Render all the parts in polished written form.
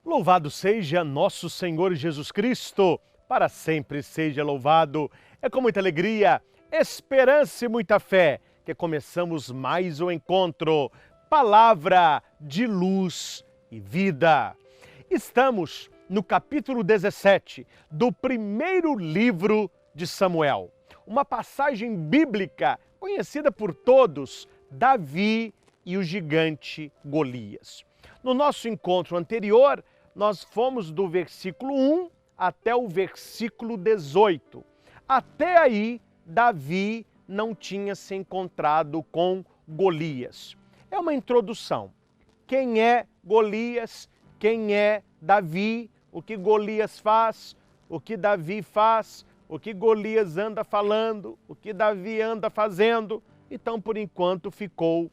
Louvado seja nosso Senhor Jesus Cristo, para sempre seja louvado. É com muita alegria, esperança e muita fé que começamos mais um encontro. Palavra de luz e vida. Estamos no capítulo 17 do primeiro livro de Samuel. Uma passagem bíblica conhecida por todos, Davi e o gigante Golias. No nosso encontro anterior, nós fomos do versículo 1 até o versículo 18. Até aí, Davi não tinha se encontrado com Golias. É uma introdução. Quem é Golias? Quem é Davi? O que Golias faz? O que Davi faz? O que Golias anda falando? O que Davi anda fazendo? Então, por enquanto, ficou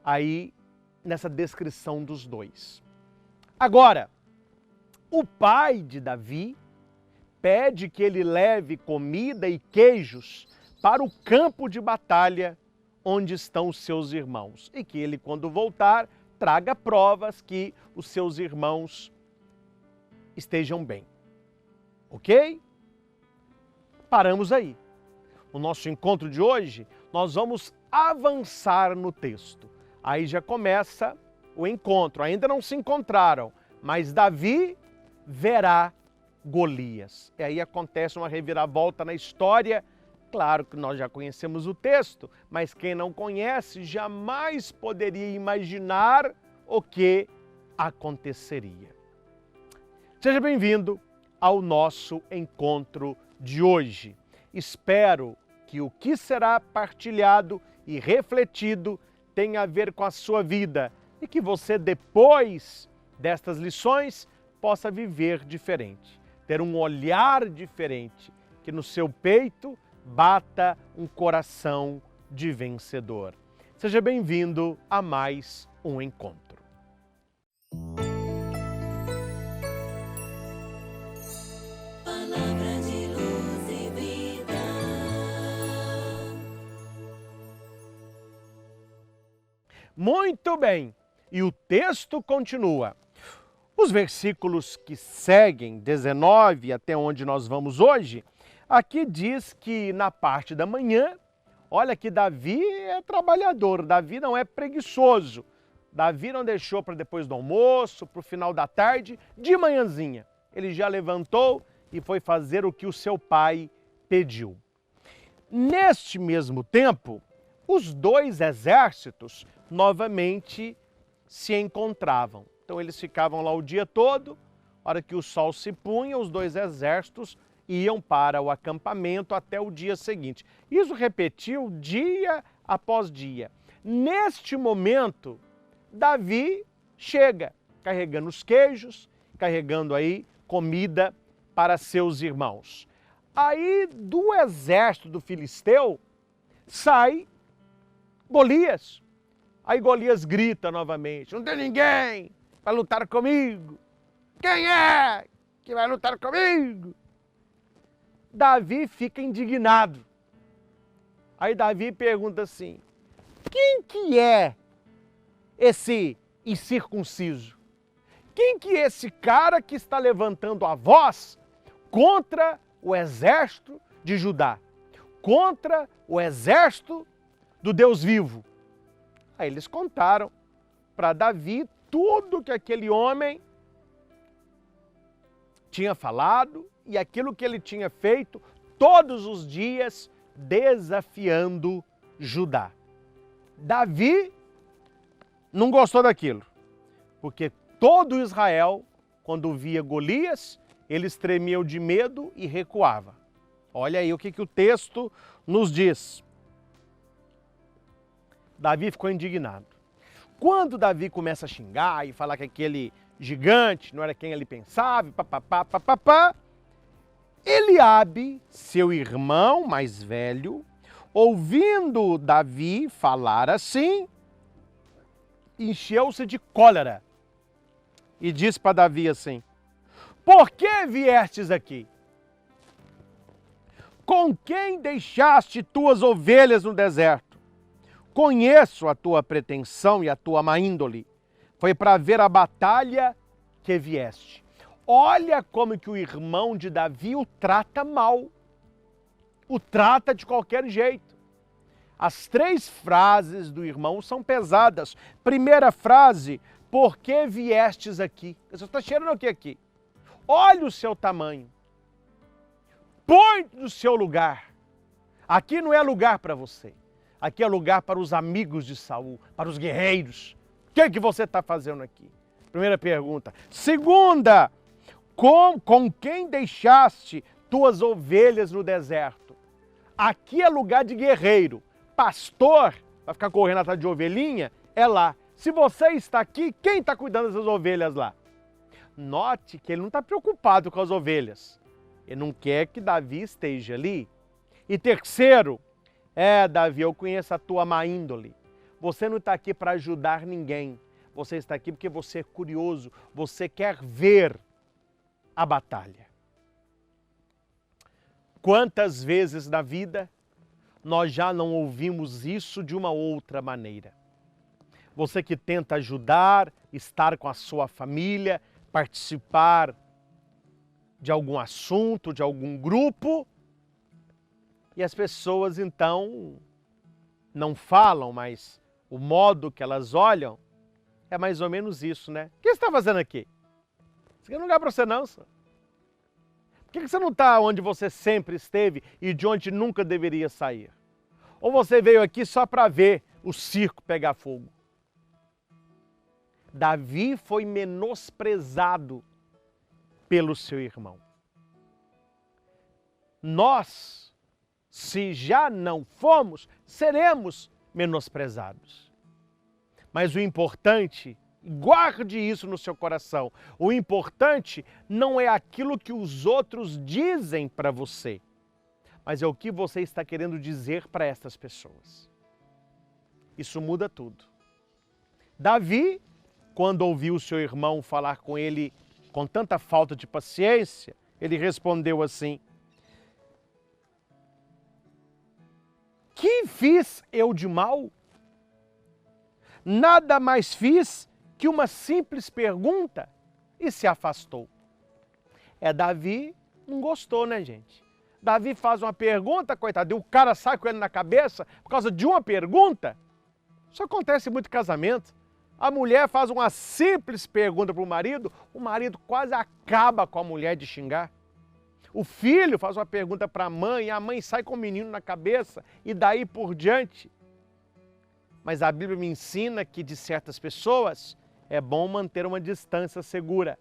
aí nessa descrição dos dois. Agora, o pai de Davi pede que ele leve comida e queijos para o campo de batalha onde estão os seus irmãos e que ele, quando voltar, traga provas que os seus irmãos estejam bem. Ok? Paramos aí. No nosso encontro de hoje, nós vamos avançar no texto. Aí já começa o encontro. Ainda não se encontraram, mas Davi verá Golias. E aí acontece uma reviravolta na história. Claro que nós já conhecemos o texto, mas quem não conhece jamais poderia imaginar o que aconteceria. Seja bem-vindo ao nosso encontro de hoje. Espero que o que será partilhado e refletido tenha a ver com a sua vida e que você, depois destas lições, possa viver diferente, ter um olhar diferente, que no seu peito bata um coração de vencedor. Seja bem-vindo a mais um encontro. Palavra de luz e vida. Muito bem, e o texto continua. Os versículos que seguem, 19 até onde nós vamos hoje, aqui diz que na parte da manhã, olha que Davi é trabalhador, Davi não é preguiçoso. Davi não deixou para depois do almoço, para o final da tarde, de manhãzinha. Ele já levantou e foi fazer o que o seu pai pediu. Neste mesmo tempo, os dois exércitos novamente se encontravam. Então eles ficavam lá o dia todo, a hora que o sol se punha, os dois exércitos iam para o acampamento até o dia seguinte. Isso repetiu dia após dia. Neste momento, Davi chega carregando os queijos, carregando aí comida para seus irmãos. Aí do exército do filisteu sai Golias. Aí Golias grita novamente: não tem ninguém para lutar comigo. Quem é que vai lutar comigo? Davi fica indignado. Aí Davi pergunta assim: quem que é esse incircunciso? Quem que é esse cara que está levantando a voz contra o exército de Judá? Contra o exército do Deus vivo? Aí eles contaram para Davi tudo que aquele homem tinha falado e aquilo que ele tinha feito todos os dias desafiando Judá. Davi não gostou daquilo, porque todo Israel, quando via Golias, eles tremiam de medo e recuava. Olha aí o que o texto nos diz. Davi ficou indignado. Quando Davi começa a xingar e falar que aquele gigante não era quem ele pensava, Eliabe, seu irmão mais velho, ouvindo Davi falar assim, encheu-se de cólera e disse para Davi assim: por que viestes aqui? Com quem deixaste tuas ovelhas no deserto? Conheço a tua pretensão e a tua má índole. Foi para ver a batalha que vieste. Olha como que o irmão de Davi o trata mal. O trata de qualquer jeito. As 3 frases do irmão são pesadas. Primeira frase, por que viestes aqui? Você está cheirando o que aqui? Olha o seu tamanho. Põe no seu lugar. Aqui não é lugar para você. Aqui é lugar para os amigos de Saul, para os guerreiros. O que você está fazendo aqui? Primeira pergunta. Segunda, com quem deixaste tuas ovelhas no deserto? Aqui é lugar de guerreiro. Pastor, vai ficar correndo atrás de ovelhinha, é lá. Se você está aqui, quem está cuidando dessas ovelhas lá? Note que ele não está preocupado com as ovelhas. Ele não quer que Davi esteja ali. E terceiro, Davi, eu conheço a tua má índole. Você não está aqui para ajudar ninguém. Você está aqui porque você é curioso, você quer ver a batalha. Quantas vezes na vida nós já não ouvimos isso de uma outra maneira? Você que tenta ajudar, estar com a sua família, participar de algum assunto, de algum grupo, e as pessoas então não falam, mas o modo que elas olham é mais ou menos isso, né? O que você está fazendo aqui? Isso aqui não é lugar para você não, senhor. Por que você não está onde você sempre esteve e de onde nunca deveria sair? Ou você veio aqui só para ver o circo pegar fogo? Davi foi menosprezado pelo seu irmão. Nós, se já não fomos, seremos menosprezados. Mas o importante, guarde isso no seu coração, o importante não é aquilo que os outros dizem para você, mas é o que você está querendo dizer para essas pessoas. Isso muda tudo. Davi, quando ouviu seu irmão falar com ele com tanta falta de paciência, ele respondeu assim: que fiz eu de mal? Nada mais fiz que uma simples pergunta, e se afastou. Davi não gostou, né, gente? Davi faz uma pergunta, coitado, e o cara sai com ele na cabeça por causa de uma pergunta. Isso acontece muito em casamento. A mulher faz uma simples pergunta para o marido quase acaba com a mulher de xingar. O filho faz uma pergunta para a mãe e a mãe sai com o menino na cabeça e daí por diante. Mas a Bíblia me ensina que de certas pessoas é bom manter uma distância segura.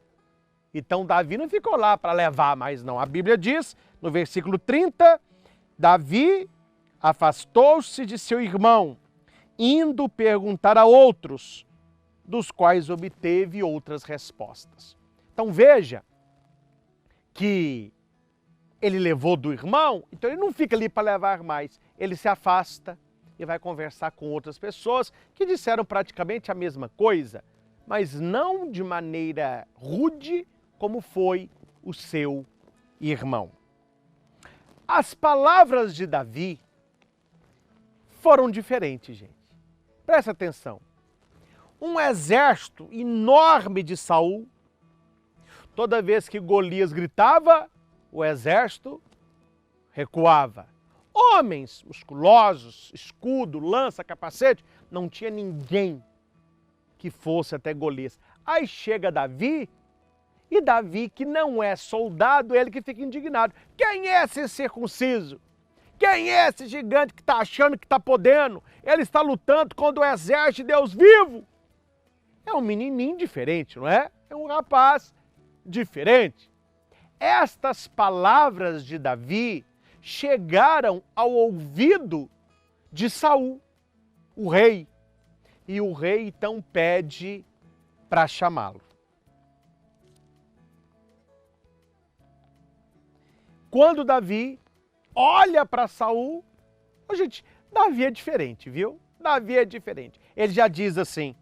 Então Davi não ficou lá para levar mais não. A Bíblia diz, no versículo 30, Davi afastou-se de seu irmão, indo perguntar a outros, dos quais obteve outras respostas. Então veja que ele levou do irmão, então ele não fica ali para levar mais. Ele se afasta e vai conversar com outras pessoas que disseram praticamente a mesma coisa, mas não de maneira rude como foi o seu irmão. As palavras de Davi foram diferentes, gente. Presta atenção. Um exército enorme de Saul, toda vez que Golias gritava, o exército recuava. Homens musculosos, escudo, lança, capacete, não tinha ninguém que fosse até Golias. Aí chega Davi, e Davi, que não é soldado, ele que fica indignado. Quem é esse circunciso? Quem é esse gigante que está achando que está podendo? Ele está lutando contra o exército de Deus vivo. É um menininho diferente, não é? É um rapaz diferente. Estas palavras de Davi chegaram ao ouvido de Saul, o rei. E o rei então pede para chamá-lo. Quando Davi olha para Saul, gente, Davi é diferente, viu? Davi é diferente. Ele já diz assim: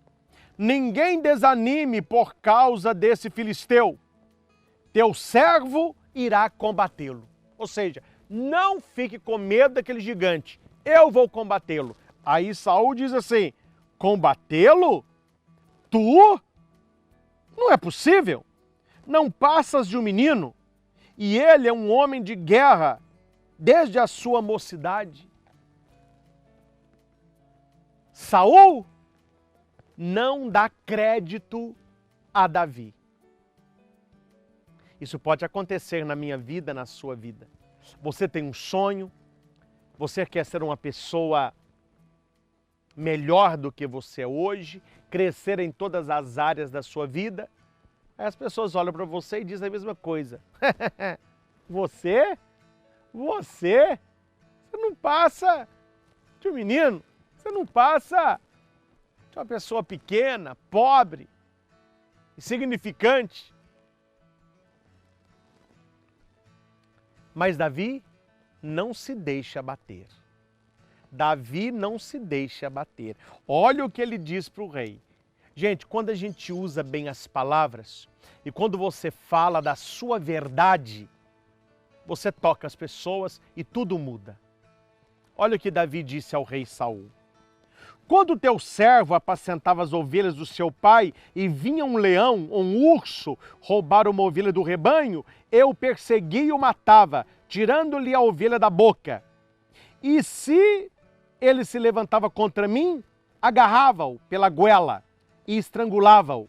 ninguém desanime por causa desse filisteu. Teu servo irá combatê-lo. Ou seja, não fique com medo daquele gigante. Eu vou combatê-lo. Aí Saul diz assim: combatê-lo? Tu? Não é possível. Não passas de um menino, e ele é um homem de guerra desde a sua mocidade. Saul não dá crédito a Davi. Isso pode acontecer na minha vida, na sua vida. Você tem um sonho, você quer ser uma pessoa melhor do que você é hoje, crescer em todas as áreas da sua vida. Aí as pessoas olham para você e dizem a mesma coisa. Você não passa de um menino, você não passa de uma pessoa pequena, pobre, insignificante. Mas Davi não se deixa abater. Davi não se deixa abater. Olha o que ele diz para o rei. Gente, quando a gente usa bem as palavras e quando você fala da sua verdade, você toca as pessoas e tudo muda. Olha o que Davi disse ao rei Saul. Quando teu servo apacentava as ovelhas do seu pai e vinha um leão ou um urso roubar uma ovelha do rebanho, eu perseguia e o matava, tirando-lhe a ovelha da boca. E se ele se levantava contra mim, agarrava-o pela goela e estrangulava-o.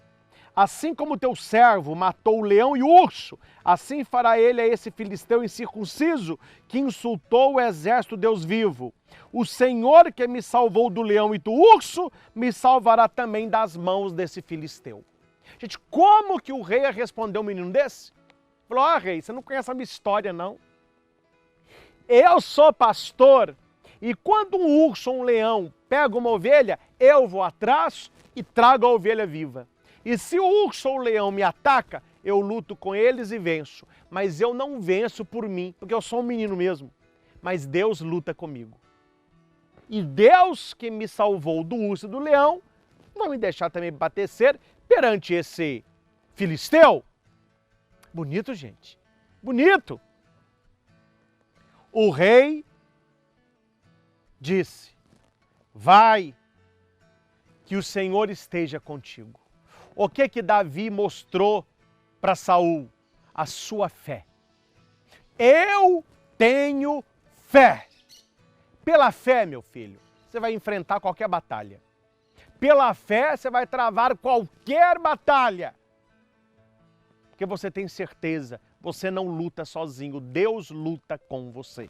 Assim como teu servo matou o leão e o urso, assim fará ele a esse filisteu incircunciso que insultou o exército Deus vivo. O Senhor que me salvou do leão e do urso, me salvará também das mãos desse filisteu. Gente, como que o rei ia responder um menino desse? Falou, rei, você não conhece a minha história, não. Eu sou pastor e quando um urso ou um leão pega uma ovelha, eu vou atrás e trago a ovelha viva. E se o urso ou o leão me ataca, eu luto com eles e venço. Mas eu não venço por mim, porque eu sou um menino mesmo. Mas Deus luta comigo. E Deus que me salvou do urso e do leão, não me deixar também batecer perante esse filisteu. Bonito, gente. Bonito. O rei disse, vai, que o Senhor esteja contigo. O que Davi mostrou para Saul? A sua fé. Eu tenho fé. Pela fé, meu filho, você vai enfrentar qualquer batalha. Pela fé, você vai travar qualquer batalha. Porque você tem certeza, você não luta sozinho, Deus luta com você.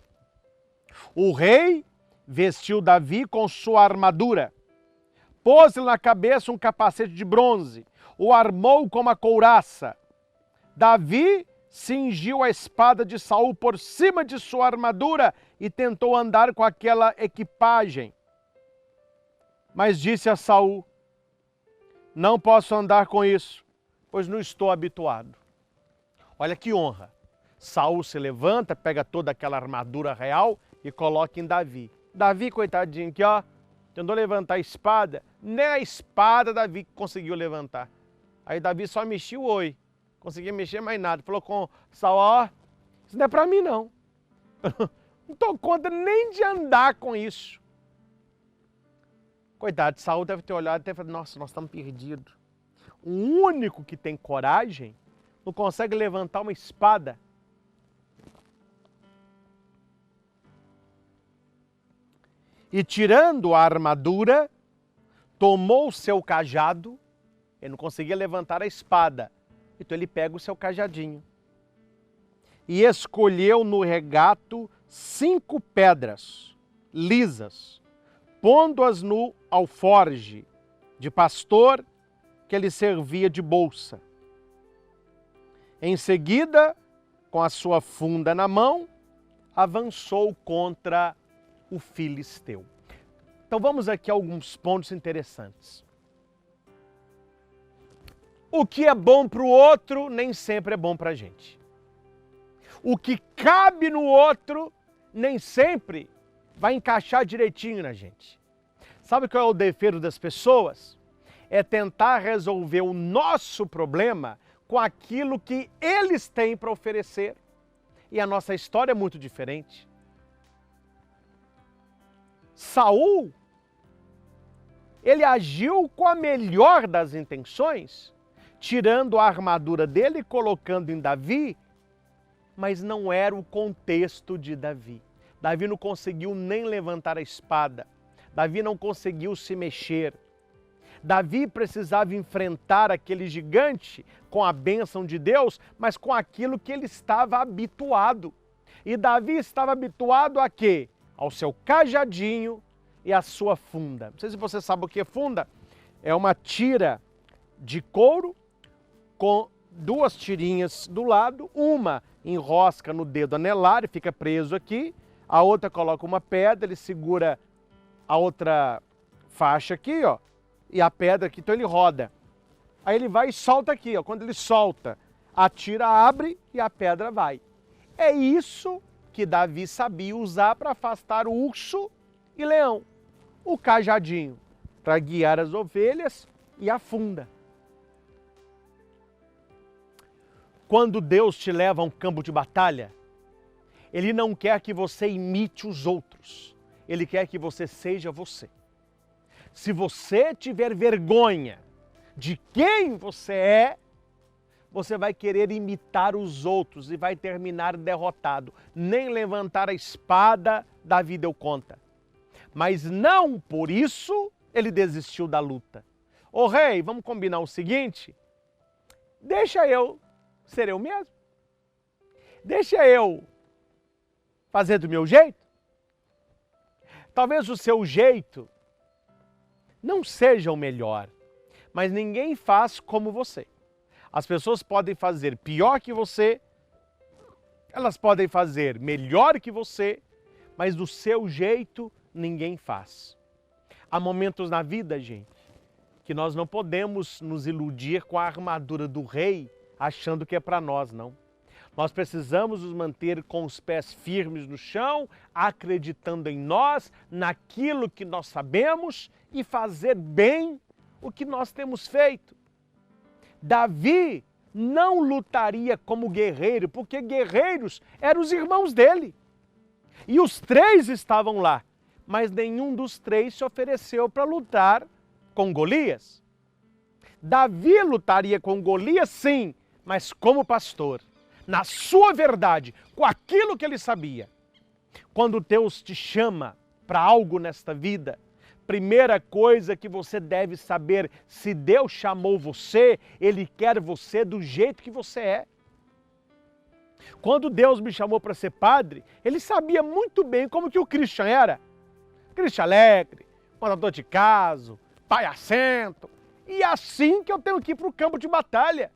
O rei vestiu Davi com sua armadura, pôs-lhe na cabeça um capacete de bronze, o armou com uma couraça. Davi cingiu a espada de Saul por cima de sua armadura e tentou andar com aquela equipagem. Mas disse a Saul, não posso andar com isso, pois não estou habituado. Olha que honra. Saul se levanta, pega toda aquela armadura real e coloca em Davi. Davi, coitadinho, aqui ó, tentou levantar a espada, nem a espada Davi conseguiu levantar. Aí Davi só mexia o oi, conseguia mexer mais nada. Falou com Saul, ó, isso não é pra mim não. Não estou conta nem de andar com isso. Coitado, Saul deve ter olhado e ter falado, nossa, nós estamos perdidos. O único que tem coragem não consegue levantar uma espada. E tirando a armadura, tomou o seu cajado, ele não conseguia levantar a espada, então ele pega o seu cajadinho e escolheu no regato 5 pedras lisas, pondo-as no alforge de pastor que lhe servia de bolsa. Em seguida, com a sua funda na mão, avançou contra o filisteu. Então vamos aqui a alguns pontos interessantes. O que é bom para o outro nem sempre é bom para a gente. O que cabe no outro nem sempre vai encaixar direitinho na gente. Sabe qual é o defeito das pessoas? É tentar resolver o nosso problema com aquilo que eles têm para oferecer. E a nossa história é muito diferente. Saul, ele agiu com a melhor das intenções tirando a armadura dele e colocando em Davi, mas não era o contexto de Davi. Davi não conseguiu nem levantar a espada. Davi não conseguiu se mexer. Davi precisava enfrentar aquele gigante com a bênção de Deus, mas com aquilo que ele estava habituado. E Davi estava habituado a quê? Ao seu cajadinho e à sua funda. Não sei se você sabe o que é funda. É uma tira de couro com duas tirinhas do lado, uma enrosca no dedo anelar e fica preso aqui, a outra coloca uma pedra, ele segura a outra faixa aqui, ó, e a pedra aqui, então ele roda. Aí ele vai e solta aqui, ó. Quando ele solta, a tira abre e a pedra vai. É isso que Davi sabia usar para afastar o urso e leão. O cajadinho para guiar as ovelhas e a funda. Quando Deus te leva a um campo de batalha, Ele não quer que você imite os outros. Ele quer que você seja você. Se você tiver vergonha de quem você é, você vai querer imitar os outros e vai terminar derrotado. Nem levantar a espada, Davi deu conta. Mas não por isso ele desistiu da luta. Ô rei, vamos combinar o seguinte? Deixa eu ser eu mesmo. Deixa eu fazer do meu jeito. Talvez o seu jeito não seja o melhor, mas ninguém faz como você. As pessoas podem fazer pior que você, elas podem fazer melhor que você, mas do seu jeito ninguém faz. Há momentos na vida, gente, que nós não podemos nos iludir com a armadura do rei, achando que é para nós, não. Nós precisamos nos manter com os pés firmes no chão, acreditando em nós, naquilo que nós sabemos e fazer bem o que nós temos feito. Davi não lutaria como guerreiro, porque guerreiros eram os irmãos dele. E os três estavam lá, mas nenhum dos três se ofereceu para lutar com Golias. Davi lutaria com Golias, sim, mas como pastor, na sua verdade, com aquilo que ele sabia. Quando Deus te chama para algo nesta vida, primeira coisa que você deve saber, se Deus chamou você, Ele quer você do jeito que você é. Quando Deus me chamou para ser padre, Ele sabia muito bem como que o Christian era. Christian alegre, contador de caso, pai assento. E é assim que eu tenho que ir para o campo de batalha.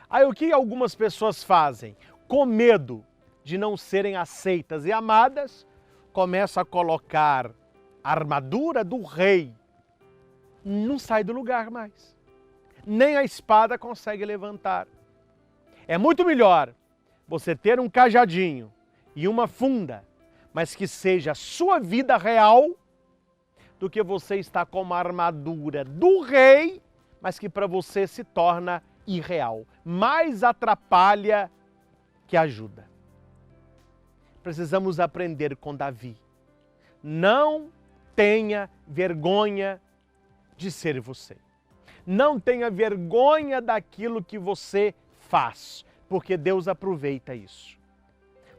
Aí o que algumas pessoas fazem? Com medo de não serem aceitas e amadas, começam a colocar a armadura do rei. Não sai do lugar mais. Nem a espada consegue levantar. É muito melhor você ter um cajadinho e uma funda, mas que seja a sua vida real, do que você estar com uma armadura do rei, mas que para você se torna irreal. Mais atrapalha que ajuda. Precisamos aprender com Davi. Não tenha vergonha de ser você. Não tenha vergonha daquilo que você faz, porque Deus aproveita isso.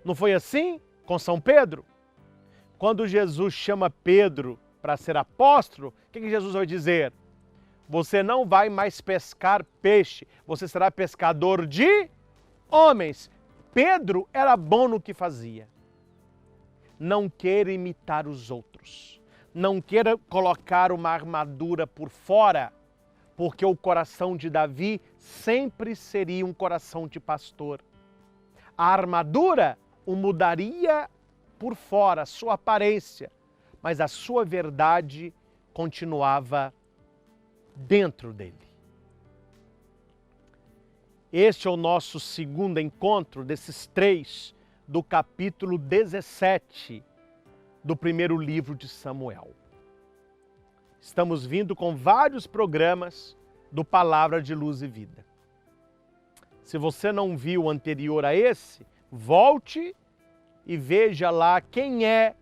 Não foi assim com São Pedro? Quando Jesus chama Pedro para ser apóstolo, o que Jesus vai dizer? Você não vai mais pescar peixe, você será pescador de homens. Pedro era bom no que fazia. Não queira imitar os outros. Não queira colocar uma armadura por fora, porque o coração de Davi sempre seria um coração de pastor. A armadura o mudaria por fora, a sua aparência, mas a sua verdade continuava dentro dele. Este é o nosso segundo encontro desses três do capítulo 17 do primeiro livro de Samuel. Estamos vindo com vários programas do Palavra de Luz e Vida. Se você não viu o anterior a esse, volte e veja lá quem é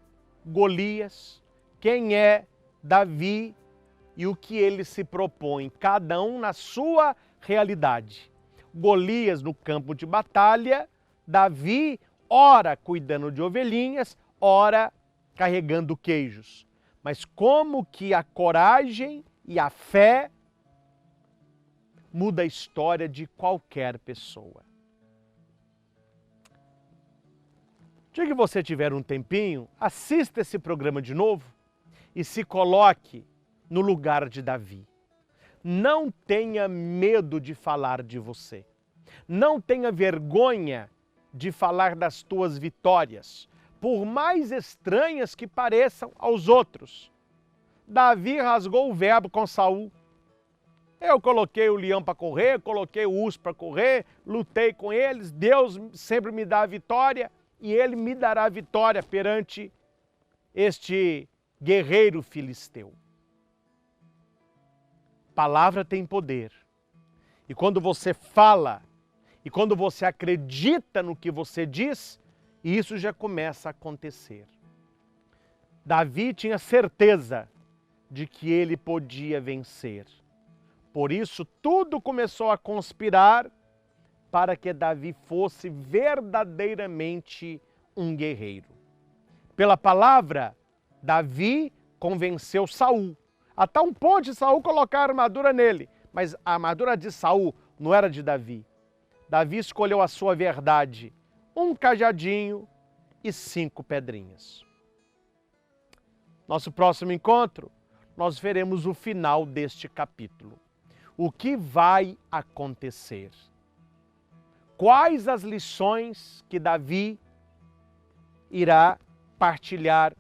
Golias, quem é Davi e o que ele se propõe, cada um na sua realidade. Golias no campo de batalha, Davi ora cuidando de ovelhinhas, ora carregando queijos. Mas como que a coragem e a fé muda a história de qualquer pessoa. Se que você tiver um tempinho, assista esse programa de novo e se coloque no lugar de Davi. Não tenha medo de falar de você. Não tenha vergonha de falar das tuas vitórias, por mais estranhas que pareçam aos outros. Davi rasgou o verbo com Saul. Eu coloquei o leão para correr, coloquei o urso para correr, lutei com eles, Deus sempre me dá a vitória e Ele me dará a vitória perante este guerreiro filisteu. Palavra tem poder. E quando você fala, e quando você acredita no que você diz, isso já começa a acontecer. Davi tinha certeza de que ele podia vencer. Por isso, tudo começou a conspirar para que Davi fosse verdadeiramente um guerreiro. Pela palavra, Davi convenceu Saul. A tal ponto de Saul colocar a armadura nele. Mas a armadura de Saul não era de Davi. Davi escolheu a sua verdade, um cajadinho e 5 pedrinhas. Nosso próximo encontro, nós veremos o final deste capítulo. O que vai acontecer? Quais as lições que Davi irá partilhar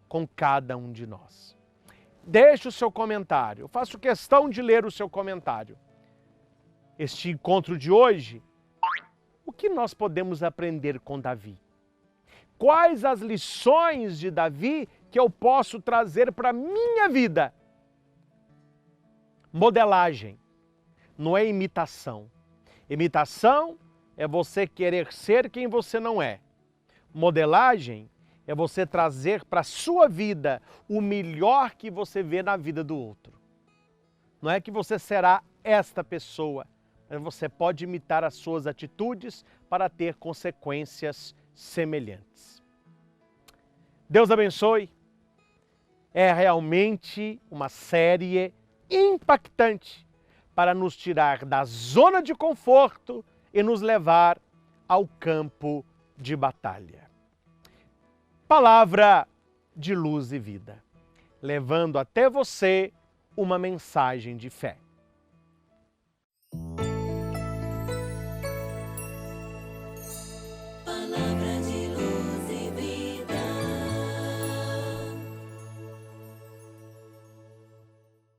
com cada um de nós? Deixe o seu comentário. Eu faço questão de ler o seu comentário. Este encontro de hoje, o que nós podemos aprender com Davi? Quais as lições de Davi que eu posso trazer para a minha vida? Modelagem não é imitação. Imitação é você querer ser quem você não é. Modelagem é você trazer para a sua vida o melhor que você vê na vida do outro. Não é que você será esta pessoa, mas você pode imitar as suas atitudes para ter consequências semelhantes. Deus abençoe. É realmente uma série impactante para nos tirar da zona de conforto e nos levar ao campo de batalha. Palavra de luz e vida, levando até você uma mensagem de fé.